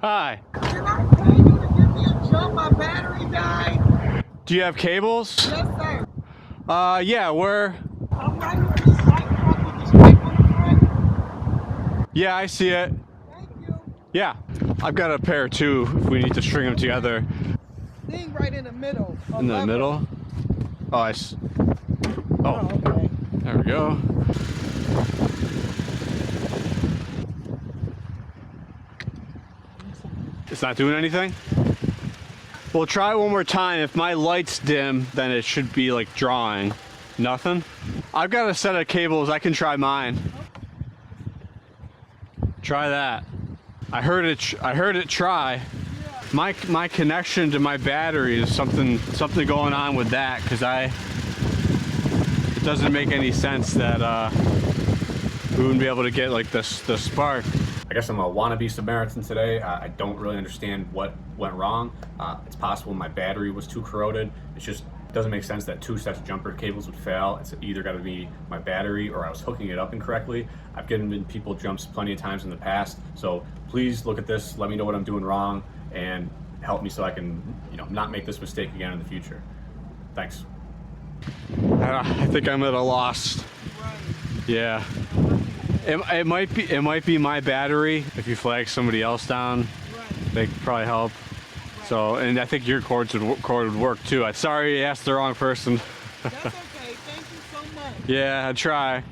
Hi. Can I pay you to give me a jump? My battery died. Do you have cables? Yes, sir. Yeah, we're... I'm right here in this white truck with this stripe on the front. Yeah, I see it. Thank you. Yeah. I've got a pair too, if we need to string them together. Thing right in the middle. In the middle? Oh, Oh, okay. There we go. It's not doing anything? We'll try one more time. If my light's dim, then it should be like drawing. Nothing? I've got a set of cables. I can try mine. Try that. I heard it try. My connection to my battery is something going on with that, because it doesn't make any sense that we wouldn't be able to get like the spark. I guess I'm a wannabe Samaritan today. I don't really understand what went wrong. It's possible my battery was too corroded. It just doesn't make sense that two sets of jumper cables would fail. It's either got to be my battery or I was hooking it up incorrectly. I've given people jumps plenty of times in the past, so please look at this, let me know what I'm doing wrong, and help me so I can, not make this mistake again in the future. Thanks. I think I'm at a loss. Yeah. It might be my battery. If you flag somebody else down, they could probably help. So, and I think your cord would work too. I'm sorry you asked the wrong person. That's okay. Thank you so much. Yeah, I'd try.